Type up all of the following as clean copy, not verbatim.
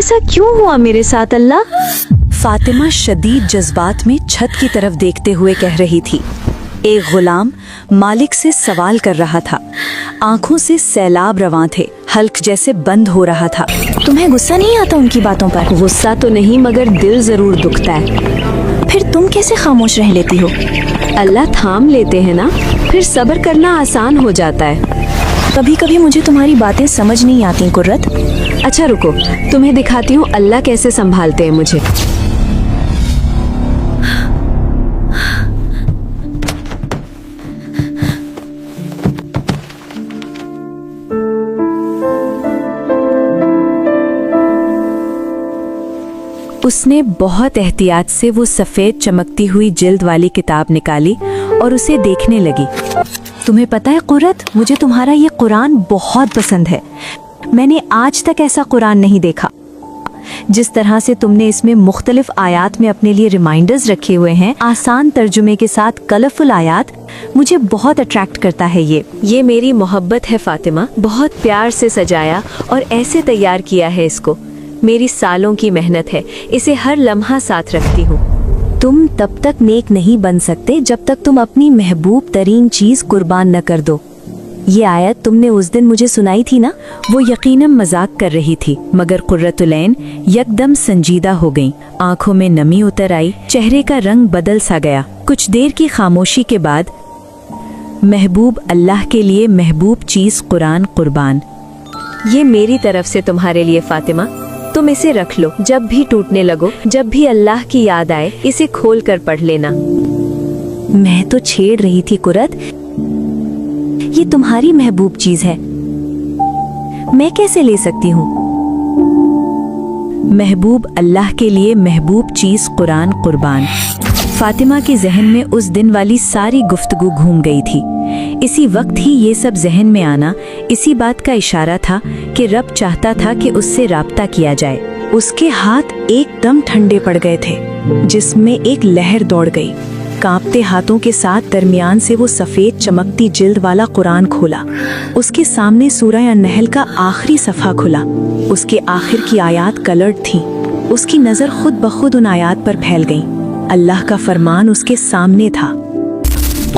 ऐसा क्यों हुआ मेरे साथ अल्लाह? फातिमा शदीद जज्बात में छत की तरफ देखते हुए कह रही थी। एक गुलाम मालिक से सवाल कर रहा था। आंखों से सैलाब रवां थे, हल्क जैसे बंद हो रहा था। तुम्हें गुस्सा नहीं आता उनकी बातों पर? गुस्सा तो नहीं, मगर दिल जरूर दुखता है। फिर तुम कैसे खामोश रह लेती हो? अल्लाह थाम लेते हैं ना, फिर सब्र करना आसान हो जाता है। कभी कभी मुझे तुम्हारी बातें समझ नहीं आती कुर्रत। अच्छा रुको, तुम्हें दिखाती हूँ अल्लाह कैसे संभालते हैं मुझे। उसने बहुत एहतियात से वो सफ़ेद चमकती हुई जिल्द वाली किताब निकाली और उसे देखने लगी। तुम्हें पता है कुर्रत, मुझे तुम्हारा ये कुरान बहुत पसंद है। मैंने आज तक ऐसा कुरान नहीं देखा। जिस तरह से तुमने इसमें मुख्तलिफ आयात में अपने लिए रिमाइंडर्स रखे हुए हैं, आसान तर्जुमे के साथ कलरफुल आयात, मुझे बहुत अट्रैक्ट करता है। ये मेरी मोहब्बत है फातिमा। बहुत प्यार से सजाया और ऐसे तैयार किया है इसको। मेरी सालों की मेहनत है, इसे हर लम्हा साथ रखती हूँ। तुम तब तक नेक नहीं बन सकते जब तक तुम अपनी महबूब तरीन चीज कुर्बान न कर दो। ये आयत तुमने उस दिन मुझे सुनाई थी ना? वो यकीनन मजाक कर रही थी, मगर कुर्रतुलैन यकदम संजीदा हो गईं। आंखों में नमी उतर आई, चेहरे का रंग बदल सा गया। कुछ देर की खामोशी के बाद, महबूब अल्लाह के लिए महबूब चीज कुरान कुर्बान। ये मेरी तरफ से तुम्हारे लिए फातिमा, तुम इसे रख लो। जब भी टूटने लगो, जब भी अल्लाह की याद आए, इसे खोल कर पढ़ लेना। मैं तो छेड़ रही थी कुर्रत, ये तुम्हारी महबूब चीज है, मैं कैसे ले सकती हूँ? महबूब अल्लाह के लिए महबूब चीज कुरान कुर्बान। फातिमा के जहन में उस दिन वाली सारी गुफ्तगू घूम गई थी। इसी वक्त ही ये सब जहन में आना इसी बात का इशारा था कि रब चाहता था कि उससे राब्ता किया जाए। उसके हाथ एकदम ठंडे पड़ गए थे, जिसमें एक लहर दौड़ गई। कांपते हाथों के साथ दरमियान से वो सफेद चमकती जिल्द वाला कुरान खोला। उसके सामने सूरह अन-नहल का आखिरी सफ़ा खुला। उसके आखिर की आयात कलर्ड थीं। उसकी नज़र खुद ब खुद उन आयात पर फैल गई। अल्लाह का फरमान उसके सामने था,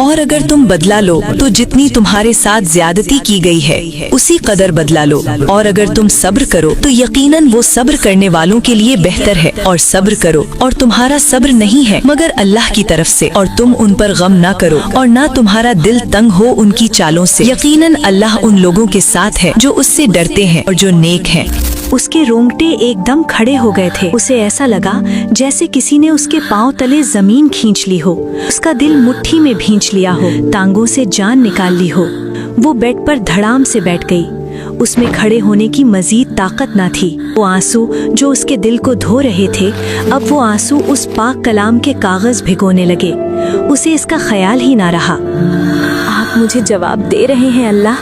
और अगर तुम बदला लो तो जितनी तुम्हारे साथ ज्यादती की गई है उसी कदर बदला लो, और अगर तुम सब्र करो तो यकीनन वो सब्र करने वालों के लिए बेहतर है। और सब्र करो, और तुम्हारा सब्र नहीं है मगर अल्लाह की तरफ से, और तुम उन पर गम ना करो और ना तुम्हारा दिल तंग हो उनकी चालों से। यकीनन अल्लाह उन लोगों के साथ है जो उससे डरते हैं और जो नेक हैं। उसके रोंगटे एकदम खड़े हो गए थे। उसे ऐसा लगा जैसे किसी ने उसके पांव तले जमीन खींच ली हो, उसका दिल मुट्ठी में भींच लिया हो, टांगों से जान निकाल ली हो। वो बेड पर धड़ाम से बैठ गई। उसमें खड़े होने की मजीद ताकत ना थी। वो आंसू जो उसके दिल को धो रहे थे, अब वो आंसू उस पाक कलाम के कागज भिगोने लगे। उसे इसका ख्याल ही ना रहा। आप मुझे जवाब दे रहे हैं अल्लाह,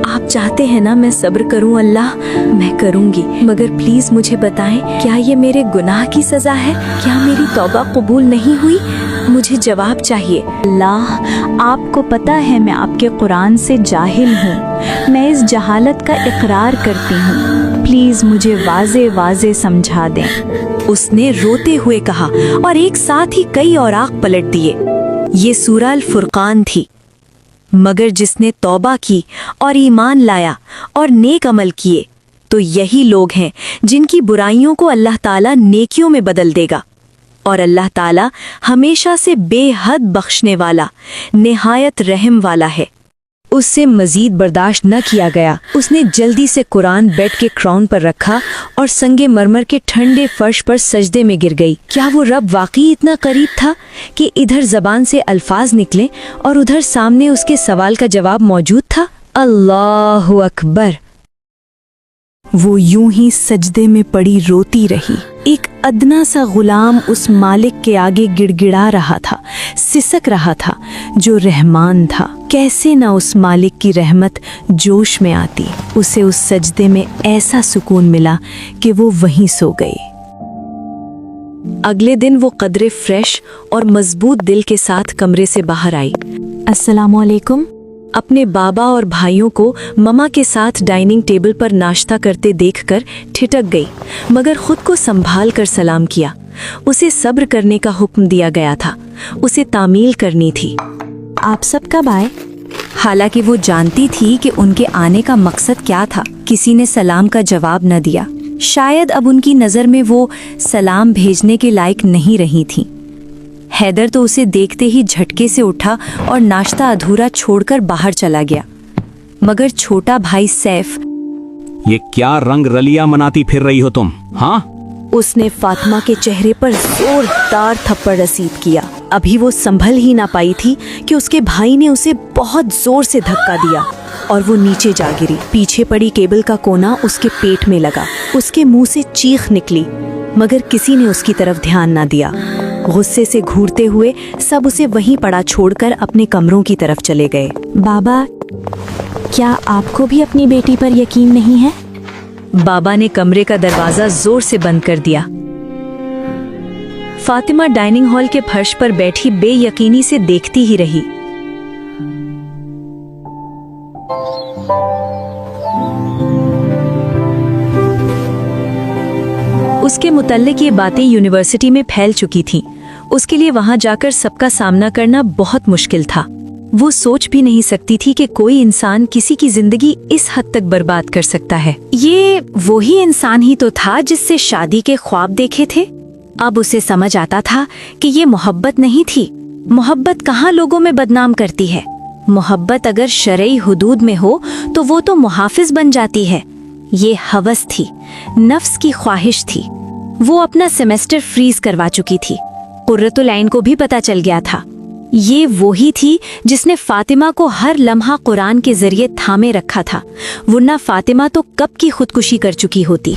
आप चाहते हैं ना मैं सब्र करूं अल्लाह, मैं करूंगी, मगर प्लीज मुझे बताएं, क्या ये मेरे गुनाह की सजा है? क्या मेरी तौबा कबूल नहीं हुई? मुझे जवाब चाहिए। अल्लाह, आपको पता है मैं आपके कुरान से जाहिल हूँ, मैं इस जहालत का इकरार करती हूँ, प्लीज मुझे वाजे वाजे समझा दें। उसने रोते हुए कहा और एक साथ ही कई औराक पलट दिए। ये सूरह अल फुरकान थी। मगर जिसने तौबा की और ईमान लाया और नेक अमल किए, तो यही लोग हैं जिनकी बुराइयों को अल्लाह ताला नेकियों में बदल देगा। और अल्लाह ताला हमेशा से बेहद बख्शने वाला, निहायत रहम वाला है। उससे मजीद बर्दाश्त न किया गया। उसने जल्दी से कुरान बेड के क्राउन पर रखा और संगे मरमर के ठंडे फर्श पर सजदे में गिर गई। क्या वो रब वाकई इतना करीब था कि इधर जबान से अल्फाज निकले और उधर सामने उसके सवाल का जवाब मौजूद था? अल्लाहु अकबर। वो यूं ही सजदे में पड़ी रोती रही। एक अदना सा गुलाम उस मालिक के आगे गिड़गिड़ा रहा था, सिसक रहा था, जो रहमान था। कैसे ना उस मालिक की रहमत जोश में आती। उसे उस सजदे में ऐसा सुकून मिला कि वो वहीं सो गई। अगले दिन वो कदरे फ्रेश और मजबूत दिल के साथ कमरे से बाहर आई। अस्सलामुअलैकुम, अपने बाबा और भाइयों को ममा के साथ डाइनिंग टेबल पर नाश्ता करते देखकर ठिठक गई, मगर खुद को संभाल कर सलाम किया। उसे सब्र करने का हुक्म दिया गया था, उसे तामील करनी थी। आप सब कब आए? हालांकि वो जानती थी कि उनके आने का मकसद क्या था। किसी ने सलाम का जवाब न दिया। शायद अब उनकी नज़र में वो सलाम भेजने के लायक नहीं रही थी। हैदर तो उसे देखते ही झटके से उठा और नाश्ता अधूरा छोड़कर बाहर चला गया। मगर छोटा भाई सैफ, ये क्या रंग रलिया मनाती फिर रही हो तुम? हाँ, उसने फातिमा के चेहरे पर जोरदार थप्पड़ रसीद किया। अभी वो संभल ही ना पाई थी कि उसके भाई ने उसे बहुत जोर से धक्का दिया और वो नीचे जा गिरी। पीछे पड़ी केबल का कोना उसके पेट में लगा। उसके मुंह से चीख निकली, मगर किसी ने उसकी तरफ ध्यान ना दिया। गुस्से से घूरते हुए सब उसे वहीं पड़ा छोड़कर अपने कमरों की तरफ चले गए। बाबा, क्या आपको भी अपनी बेटी पर यकीन नहीं है? बाबा ने कमरे का दरवाजा जोर से बंद कर दिया। फातिमा डाइनिंग हॉल के फर्श पर बैठी बेयकीनी से देखती ही रही। उसके मुतल्लिक ये बातें यूनिवर्सिटी में फैल चुकी थीं। उसके लिए वहां जाकर सबका सामना करना बहुत मुश्किल था। वो सोच भी नहीं सकती थी कि कोई इंसान किसी की जिंदगी इस हद तक बर्बाद कर सकता है। ये वही इंसान ही तो था जिससे शादी के ख्वाब देखे थे। अब उसे समझ आता था कि ये मोहब्बत नहीं थी। मोहब्बत कहाँ लोगों में बदनाम करती है। मोहब्बत अगर शरई हुदूद में हो तो वो तो मुहाफिज बन जाती है। ये हवस थी, नफ्स की ख्वाहिश थी। वो अपना सेमेस्टर फ्रीज करवा चुकी थी। कुर्रतुल ऐन को भी पता चल गया था। ये वही थी जिसने फातिमा को हर लम्हा कुरान के जरिए थामे रखा था, वरना फातिमा तो कब की खुदकुशी कर चुकी होती।